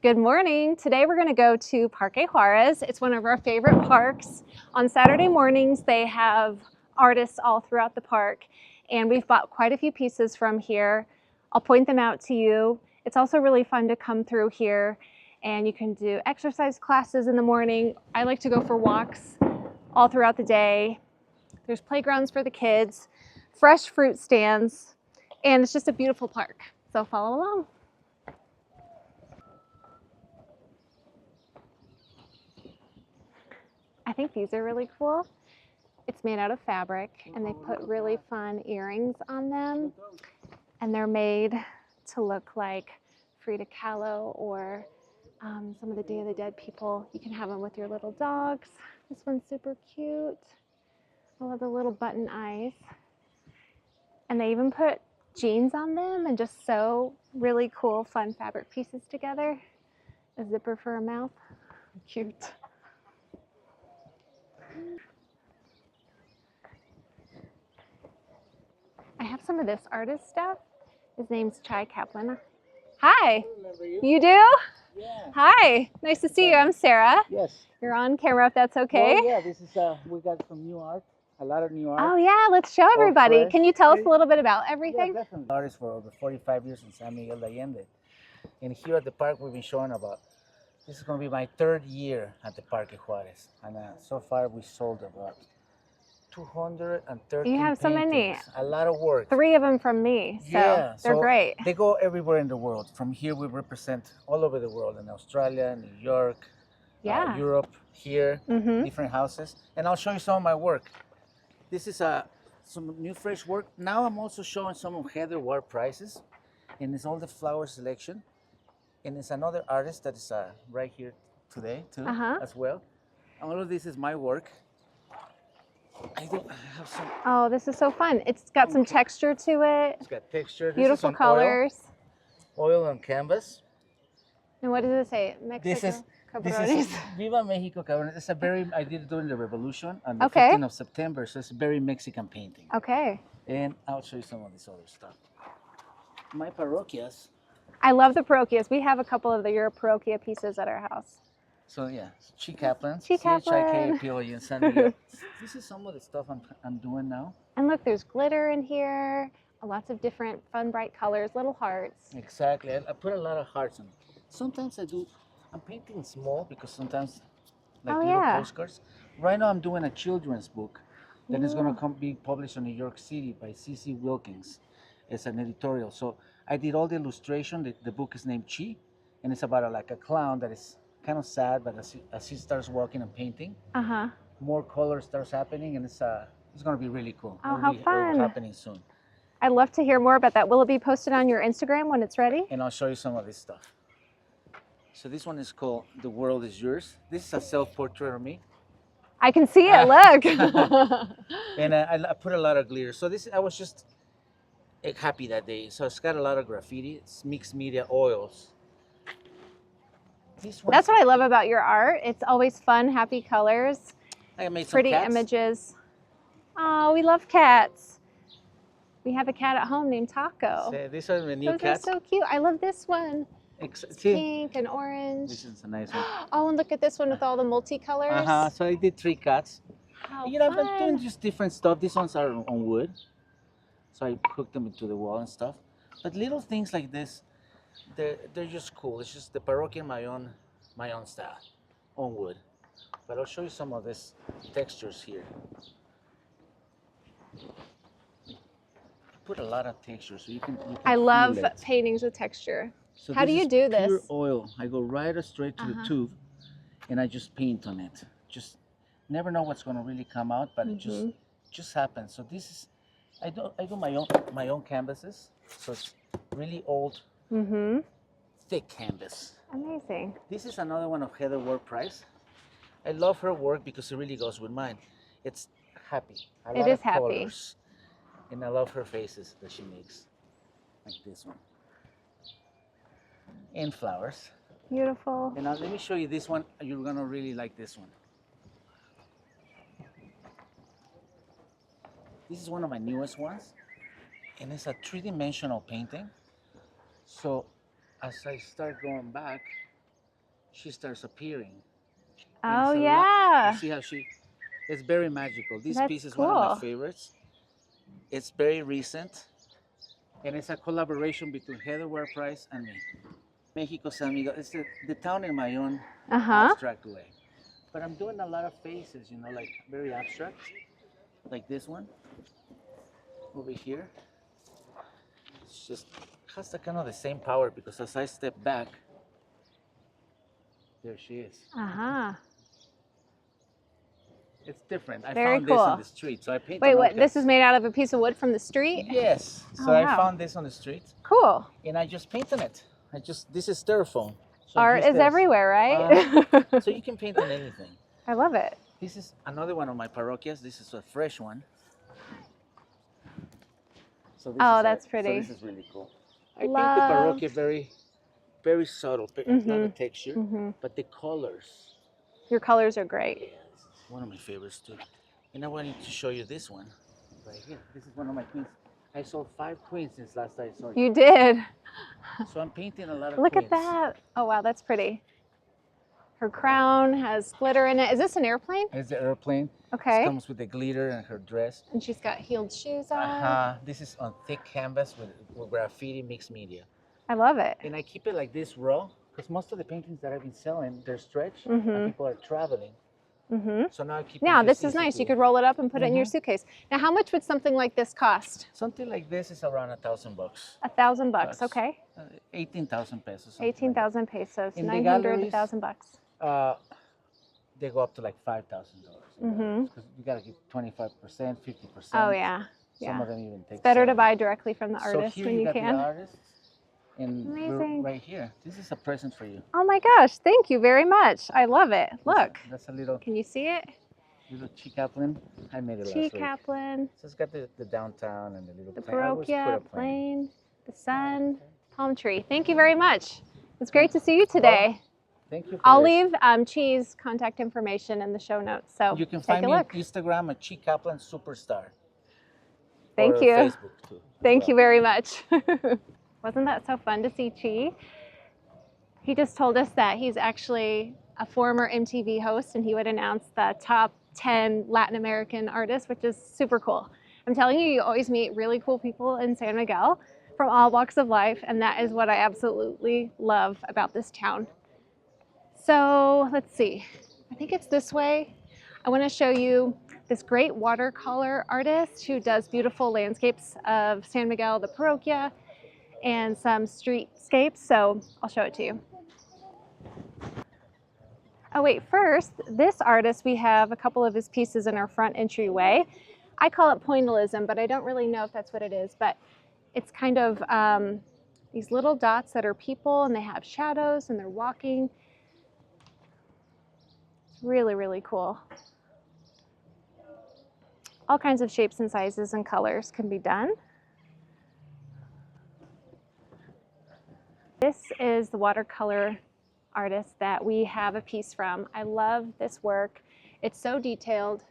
Good morning. Today we're going to go to Parque Juarez. It's one of our favorite parks. On Saturday mornings, they have artists all throughout the park, and we've bought quite a few pieces from here. I'll point them out to you. It's also really fun to come through here, and you can do exercise classes in the morning. I like to go for walks all throughout the day. There's playgrounds for the kids, fresh fruit stands, and it's just a beautiful park. So follow along. I think these are really cool. It's made out of fabric, and they put really fun earrings on them, and they're made to look like Frida Kahlo or some of the Day of the Dead people. You can have them with your little dogs. This one's super cute. I love the little button eyes. And they even put jeans on them and just sew really cool, fun fabric pieces together. A zipper for a mouth. Cute. I have some of this artist stuff. His name's Chai Kaplan. Hi. You do? Yeah. Hi. Nice to see you. I'm Sarah. Yes. You're on camera if that's okay. Well, yeah, this is we got some new art, a lot of new art. Oh yeah, let's show everybody. fresh. Can you tell us a little bit about everything? Yeah, definitely. Artist for over 45 years in San Miguel de Allende. And here at the park, we've been showing about, this is going to be my third year at the Parque Juarez. And so far, we sold about 230 You have so many. paintings. A lot of work. 3 of them from me, so Yeah, they're so great. They go everywhere in the world. From here, we represent all over the world, in Australia, New York, Yeah. Europe, here, Mhm. different houses. And I'll show you some of my work. This is some new fresh work. Now I'm also showing some of Heather Ward prices, and it's all the flower selection. And it's another artist that is right here today too, as well. And all of this is my work. I have some. Oh, this is so fun. It's got some texture to it. It's got texture. This Beautiful is on colors. Oil on canvas. And what does it say? Mexico This is Cabrones. Viva Mexico Cabrones. It's a very, I did it during the revolution on the Okay. 15th of September, so it's a very Mexican painting. Okay. And I'll show you some of this other stuff. My parroquias. I love the Parroquias. We have a couple of your Parroquia pieces at our house. So yeah, Chi Kaplan. Chi Kaplan. C-H-I-K-A-P-L-E in San Miguel. This is some of the stuff I'm doing now. And look, there's glitter in here. Lots of different fun, bright colors, little hearts. Exactly. I put a lot of hearts on it. Sometimes I'm painting small because sometimes like little postcards. Right now I'm doing a children's book that is going to be published in New York City by C.C. Wilkins. It's an editorial. So I did all the illustration. The book is named Chi, and it's about like a clown that is kind of sad, but as he starts walking and painting, more color starts happening, and it's going to be really cool. Oh, how fun. It'll be happening soon. I'd love to hear more about that. Will it be posted on your Instagram when it's ready? And I'll show you some of this stuff. So this one is called The World Is Yours. This is a self-portrait of me. I can see it, look. And I put a lot of glitter. So I was just happy that day. So it's got a lot of graffiti. It's mixed media oils. That's what I love about your art. It's always fun, happy colors, I made some pretty cats. images. Oh, we love cats. We have a cat at home named Taco. So these are the new Those cats. are so cute. I love this one. It's See? pink and orange. This is a nice one. Oh, and look at this one with all the multicolors. So I did 3 cats. How You know, fun. I'm doing just different stuff. These ones are on wood. So I hooked them into the wall and stuff. But little things like this, they're just cool. It's just the Parroquia in my own style, on wood. But I'll show you some of these textures here. Put a lot of texture so you can I love feel it. paintings with texture. So How do this you is do this? Pure oil. I go right straight to the tube, and I just paint on it. Just never know what's going to really come out, but it just happens. So this is, I do my own canvases. So it's really old, thick canvas. Amazing. This is another one of Heather Ward price. I love her work because it really goes with mine. It's happy. It is happy. Colors. And I love her faces that she makes, like this one. And flowers. Beautiful. And now let me show you this one. You're gonna really like this one. This is one of my newest ones, and it's a 3-dimensional painting. So as I start going back, she starts appearing. Oh, You yeah. see how it's very magical. This That's piece is cool. one of my favorites. It's very recent, and it's a collaboration between Heather Ware Price and me. Mexico, San Miguel. It's the town in my own abstract way. But I'm doing a lot of faces, you know, like very abstract, like this one over here. It's just has the kind of the same power because as I step back, there she is. It's different. I Very found cool. this on the street, so I painted. Wait, what? This is made out of a piece of wood from the street? Yes. So Oh, I wow. found this on the street. Cool. And I just painted it. This is styrofoam. So Art is everywhere, right? So you can paint on anything. I love it. This is another one of my parroquias. This is a fresh one. So this that's pretty. So this is really cool. I paint the parroquia very, very subtle, not a texture, but the colors. Your colors are great. Yeah, this is one of my favorites too. And I wanted to show you this one right here. This is one of my queens. I sold 5 queens since last I saw you. You did. So I'm painting a lot of Look queens. at that. Oh, wow, that's pretty. Her crown has glitter in it. Is this an airplane? It's the airplane. Okay. It comes with the glitter and her dress. And she's got heeled shoes on. This is on thick canvas with graffiti mixed media. I love it. And I keep it like this raw because most of the paintings that I've been selling, they're stretched and people are traveling. So now I keep Now, it this is nice. You could roll it up and put it in your suitcase. Now, how much would something like this cost? Something like this is around $1,000. $1,000, okay. 18,000 pesos. 18,000 pesos, In the 900, galleries, $1,000. They go up to like $5,000. Because you gotta give 25%, 50%. Oh yeah, Some of them even take. It's better 7. to buy directly from the artist so here when you got can. The artist, and Amazing. right here. This is a present for you. Oh my gosh, thank you very much. I love it. Look. That's a little. Can you see it? Little Chicaplin. I made it last week. Chicaplin. So it's got the downtown and the little. The plane. I always put Parroquia, a plane. plane, the sun, palm tree. Thank you very much. It's great to see you today. Thank you. I'll leave Chi's contact information in the show notes. So you can take find a me look. on Instagram at Chicaplin Superstar. Thank or you. Facebook too. Thank you very much. Wasn't that so fun to see Chi? He just told us that he's actually a former MTV host and he would announce the top 10 Latin American artists, which is super cool. I'm telling you, you always meet really cool people in San Miguel from all walks of life, and that is what I absolutely love about this town. So let's see, I think it's this way. I want to show you this great watercolor artist who does beautiful landscapes of San Miguel, the Parroquia, and some streetscapes, so I'll show it to you. Oh wait, first, this artist, we have a couple of his pieces in our front entryway. I call it pointillism, but I don't really know if that's what it is, but it's kind of these little dots that are people and they have shadows and they're walking. It's really, really cool. All kinds of shapes and sizes and colors can be done. This is the watercolor artist that we have a piece from. I love this work. It's so detailed,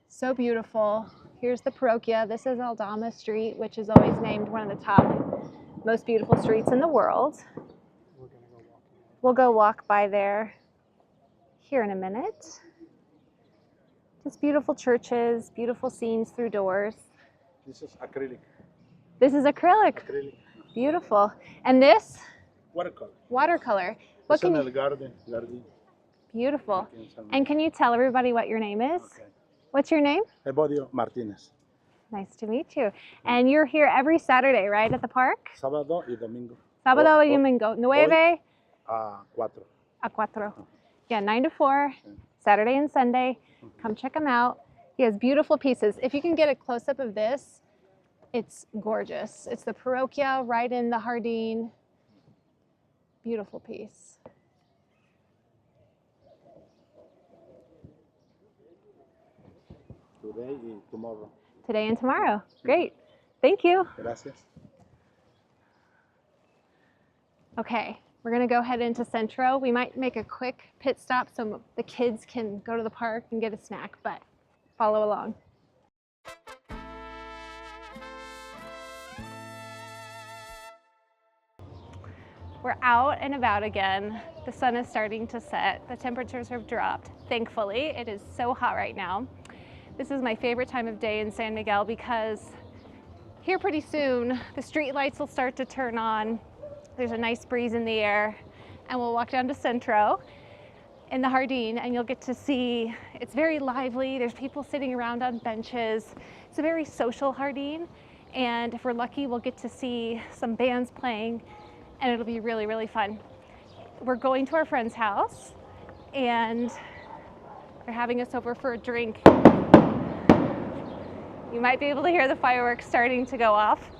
so beautiful. Here's the Parroquia. This is Aldama Street, which is always named one of the top most beautiful streets in the world. We'll go walk by there here in a minute. Just beautiful churches, beautiful scenes through doors. This is acrylic. This is acrylic. Acrylic. Beautiful. And this? Watercolor. Watercolor. What It's can in you... the garden. Beautiful. And can you tell everybody what your name is? Okay. What's your name? Evodio Martinez. Nice to meet you. And you're here every Saturday, right, at the park? Sábado y domingo. Sábado y domingo. 9 a 4. a 4. Yeah, 9 to 4, Saturday and Sunday. Come check him out. He has beautiful pieces. If you can get a close-up of this, it's gorgeous. It's the Parroquia right in the Jardin. Beautiful piece. Today y tomorrow. Today and tomorrow. Great. Thank you. Gracias. Okay, we're gonna go head into Centro. We might make a quick pit stop so the kids can go to the park and get a snack, but follow along. We're out and about again. The sun is starting to set. The temperatures have dropped. Thankfully, it is so hot right now. This is my favorite time of day in San Miguel because here pretty soon the street lights will start to turn on. There's a nice breeze in the air, and we'll walk down to Centro in the Jardin, and you'll get to see, it's very lively. There's people sitting around on benches. It's a very social Jardin, and if we're lucky, we'll get to see some bands playing, and it'll be really, really fun. We're going to our friend's house, and they're having us over for a drink. You might be able to hear the fireworks starting to go off.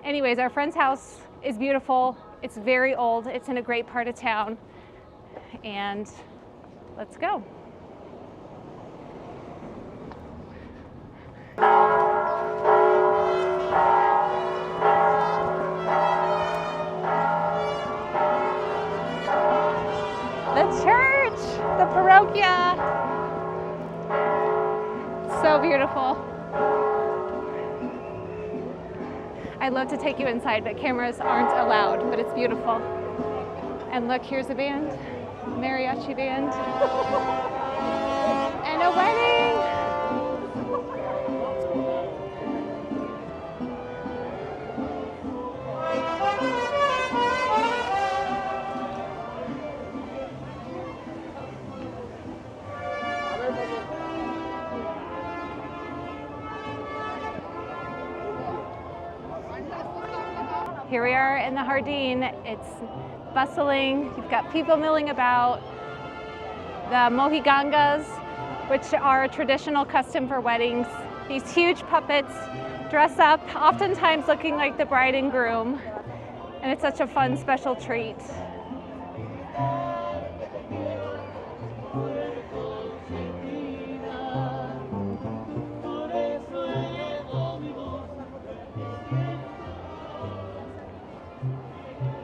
Anyways, our friend's house is beautiful. It's very old. It's in a great part of town. And let's go. The church, the Parroquia. So beautiful. I'd love to take you inside, but cameras aren't allowed, but it's beautiful. And look, here's a band, mariachi band, and a wedding. Here we are in the Jardin. It's bustling. You've got people milling about. The mojigangas, which are a traditional custom for weddings. These huge puppets dress up, oftentimes looking like the bride and groom. And it's such a fun, special treat.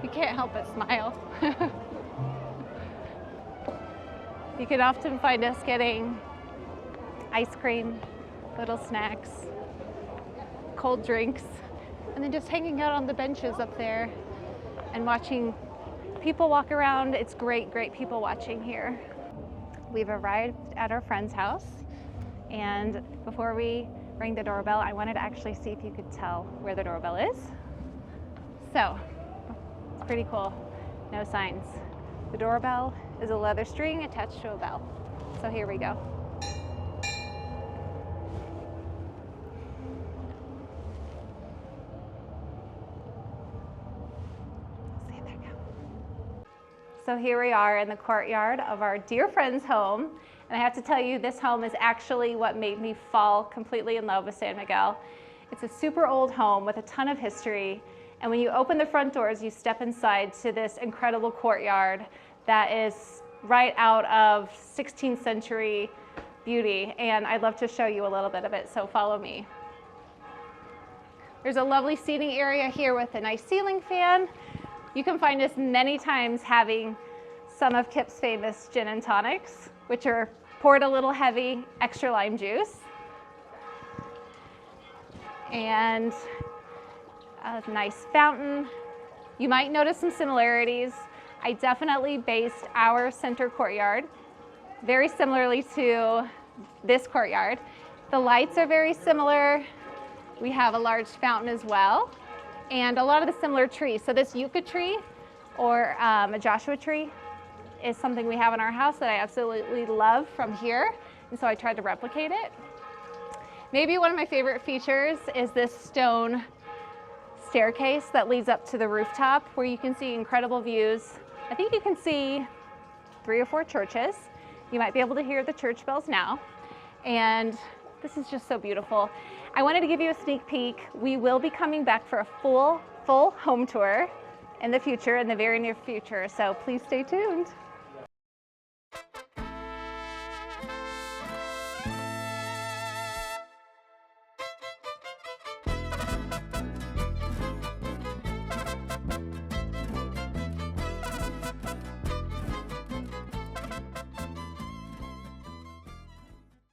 You can't help but smile. You can often find us getting ice cream, little snacks, cold drinks, and then just hanging out on the benches up there and watching people walk around. It's great, great people watching here. We've arrived at our friend's house, and before we rang the doorbell, I wanted to actually see if you could tell where the doorbell is. So, it's pretty cool. No signs. The doorbell is a leather string attached to a bell. So here we go. See, there we go. So here we are in the courtyard of our dear friend's home. And I have to tell you, this home is actually what made me fall completely in love with San Miguel. It's a super old home with a ton of history. And when you open the front doors, you step inside to this incredible courtyard that is right out of 16th century beauty. And I'd love to show you a little bit of it, so follow me. There's a lovely seating area here with a nice ceiling fan. You can find us many times having some of Kip's famous gin and tonics, which are poured a little heavy, extra lime juice. And a nice fountain. You might notice some similarities. I definitely based our center courtyard very similarly to this courtyard. The lights are very similar. We have a large fountain as well, and a lot of the similar trees. So this yucca tree or a Joshua tree is something we have in our house that I absolutely love from here, and so I tried to replicate it. Maybe one of my favorite features is this stone staircase that leads up to the rooftop where you can see incredible views. I think you can see 3 or 4 churches. You might be able to hear the church bells now. And this is just so beautiful. I wanted to give you a sneak peek. We will be coming back for a full home tour in the future, in the very near future. So please stay tuned.